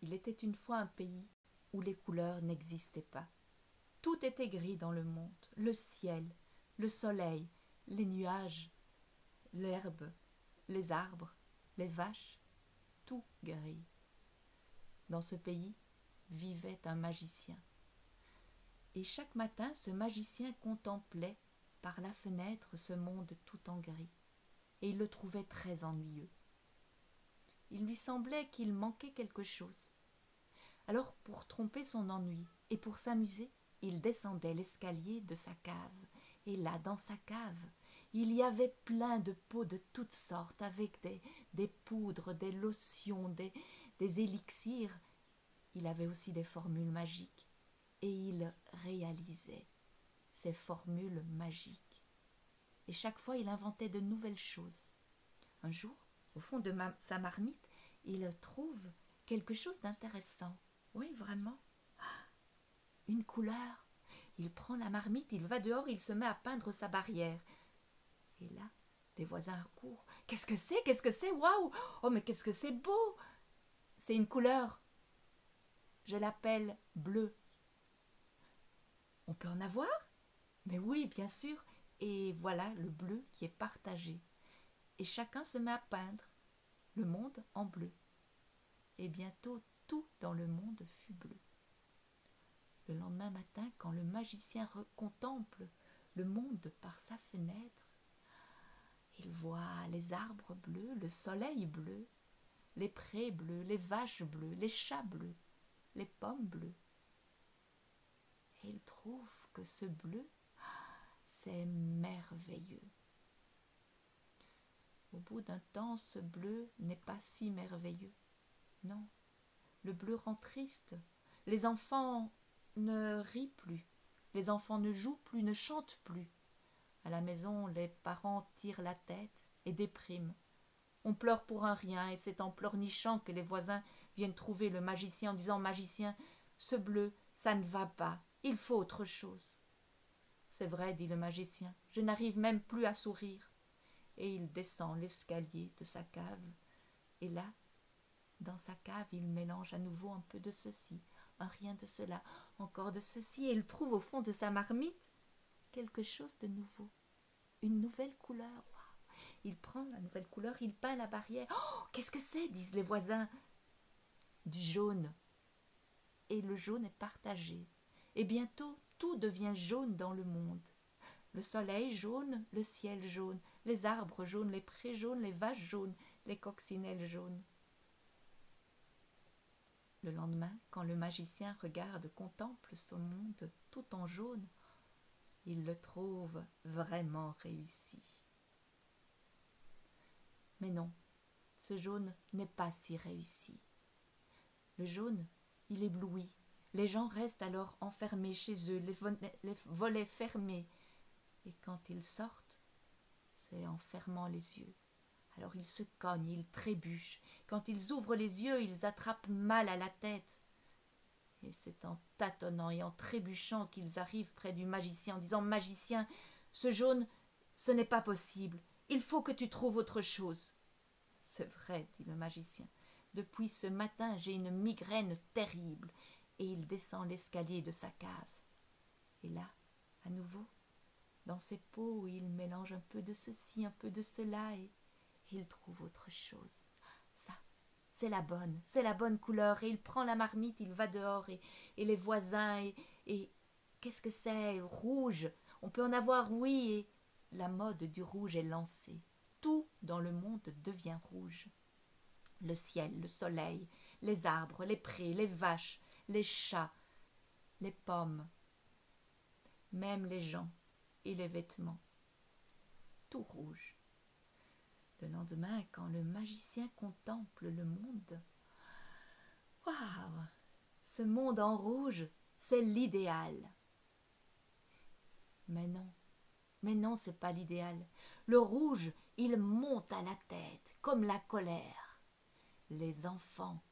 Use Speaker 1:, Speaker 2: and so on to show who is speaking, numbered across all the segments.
Speaker 1: Il était une fois un pays où les couleurs n'existaient pas. Tout était gris dans le monde, le ciel, le soleil, les nuages, l'herbe, les arbres, les vaches, tout gris. Dans ce pays vivait un magicien. Et chaque matin, ce magicien contemplait par la fenêtre ce monde tout en gris. Et il le trouvait très ennuyeux. Il lui semblait qu'il manquait quelque chose. Alors, pour tromper son ennui et pour s'amuser, il descendait l'escalier de sa cave. Et là, dans sa cave, il y avait plein de pots de toutes sortes, avec des poudres, des lotions, des élixirs. Il avait aussi des formules magiques. Et il réalisait ces formules magiques. Et chaque fois, il inventait de nouvelles choses. Un jour, au fond de sa marmite, il trouve quelque chose d'intéressant. Oui, vraiment. Une couleur. Il prend la marmite, il va dehors, il se met à peindre sa barrière. Et là, les voisins accourent. Qu'est-ce que c'est? Qu'est-ce que c'est? Waouh! Oh, mais qu'est-ce que c'est beau! C'est une couleur. Je l'appelle bleu. On peut en avoir? Mais oui, bien sûr. Et voilà le bleu qui est partagé. Et chacun se met à peindre le monde en bleu. Et bientôt, tout dans le monde fut bleu. Le lendemain matin, quand le magicien contemple le monde par sa fenêtre, il voit les arbres bleus, le soleil bleu, les prés bleus, les vaches bleues, les chats bleus, les pommes bleues. Et il trouve que ce bleu, c'est merveilleux. Au bout d'un temps, ce bleu n'est pas si merveilleux. Non, le bleu rend triste. Les enfants ne rient plus. Les enfants ne jouent plus, ne chantent plus. À la maison, les parents tirent la tête et dépriment. On pleure pour un rien, et c'est en pleurnichant que les voisins viennent trouver le magicien en disant « Magicien, ce bleu, ça ne va pas, il faut autre chose. » « C'est vrai, dit le magicien, je n'arrive même plus à sourire. » Et il descend l'escalier de sa cave. Et là, dans sa cave, il mélange à nouveau un peu de ceci, un rien de cela, encore de ceci, et il trouve au fond de sa marmite quelque chose de nouveau, une nouvelle couleur. Wow. Il prend la nouvelle couleur, il peint la barrière. Oh, qu'est-ce que c'est? Disent les voisins. Du jaune. Et le jaune est partagé. Et bientôt, tout devient jaune dans le monde. Le soleil jaune, le ciel jaune, les arbres jaunes, les prés jaunes, les vaches jaunes, les coccinelles jaunes. Le lendemain, quand le magicien contemple ce monde tout en jaune, il le trouve vraiment réussi. Mais non, ce jaune n'est pas si réussi. Le jaune, il éblouit. Les gens restent alors enfermés chez eux, les volets fermés. Et quand ils sortent, c'est en fermant les yeux. Alors ils se cognent, ils trébuchent. Quand ils ouvrent les yeux, ils attrapent mal à la tête. Et c'est en tâtonnant et en trébuchant qu'ils arrivent près du magicien en disant « Magicien, ce jaune, ce n'est pas possible. Il faut que tu trouves autre chose. » « C'est vrai, dit le magicien. Depuis ce matin, j'ai une migraine terrible. » Et il descend l'escalier de sa cave. Et là, à nouveau, dans ses pots, il mélange un peu de ceci, un peu de cela, et il trouve autre chose. Ça, c'est la bonne couleur. Et il prend la marmite, il va dehors, et les voisins, et qu'est-ce que c'est? Rouge. On peut en avoir, oui, et la mode du rouge est lancée. Tout dans le monde devient rouge. Le ciel, le soleil, les arbres, les prés, les vaches, les chats, les pommes, même les gens et les vêtements. Tout rouge. Le lendemain, quand le magicien contemple le monde, waouh! Ce monde en rouge, c'est l'idéal. Mais non, c'est pas l'idéal. Le rouge, il monte à la tête, comme la colère. Les enfants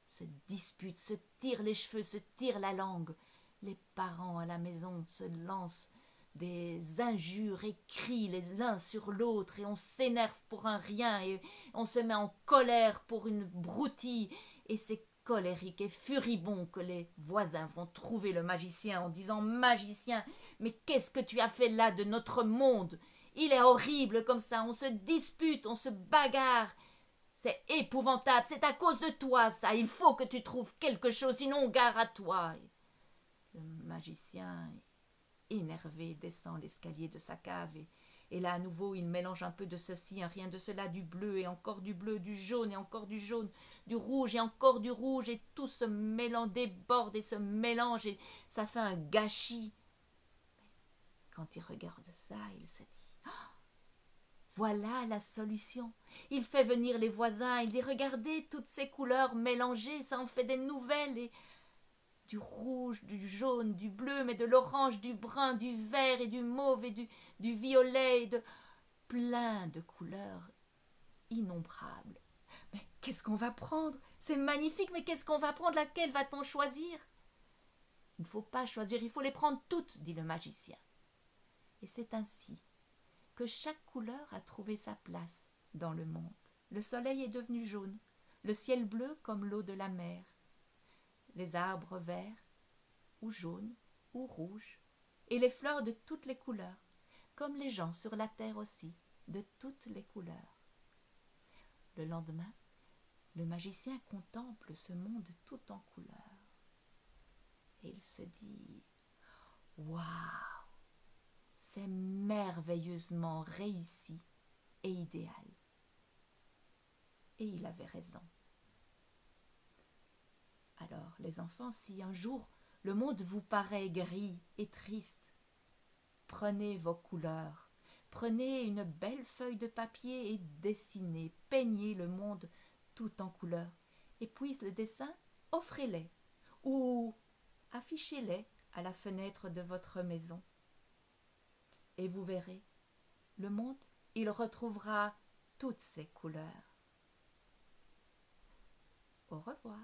Speaker 1: se disputent, se tirent les cheveux, se tirent la langue. Les parents à la maison se lancent des injures et crient l'un sur l'autre, et on s'énerve pour un rien, et on se met en colère pour une broutille, et c'est colérique et furibond que les voisins vont trouver le magicien en disant « Magicien, mais qu'est-ce que tu as fait là de notre monde? Il est horrible comme ça, on se dispute, on se bagarre. C'est épouvantable, c'est à cause de toi ça, il faut que tu trouves quelque chose, sinon gare à toi. » Le magicien, énervé, descend l'escalier de sa cave et là à nouveau il mélange un peu de ceci, un rien de cela, du bleu et encore du bleu, du jaune et encore du jaune, du rouge et encore du rouge, et tout se mélange, déborde et se mélange et ça fait un gâchis. Quand il regarde ça, il se dit « Oh, voilà la solution. » Il fait venir les voisins, il dit « Regardez toutes ces couleurs mélangées, ça en fait des nouvelles. » Et du rouge, du jaune, du bleu, mais de l'orange, du brun, du vert et du mauve et du violet, et de plein de couleurs innombrables. Mais qu'est-ce qu'on va prendre? C'est magnifique, mais qu'est-ce qu'on va prendre? Laquelle va-t-on choisir? Il ne faut pas choisir, il faut les prendre toutes, dit le magicien. Et c'est ainsi que chaque couleur a trouvé sa place dans le monde. Le soleil est devenu jaune, le ciel bleu comme l'eau de la mer, les arbres verts ou jaunes ou rouges, et les fleurs de toutes les couleurs, comme les gens sur la terre aussi, de toutes les couleurs. Le lendemain, le magicien contemple ce monde tout en couleurs. Et il se dit « Waouh, c'est merveilleusement réussi et idéal. » Et il avait raison. Alors, les enfants, si un jour le monde vous paraît gris et triste, prenez vos couleurs, prenez une belle feuille de papier et dessinez, peignez le monde tout en couleurs. Et puis le dessin, offrez-les ou affichez-les à la fenêtre de votre maison. Et vous verrez, le monde, il retrouvera toutes ses couleurs. Au revoir,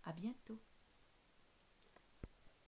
Speaker 1: à bientôt.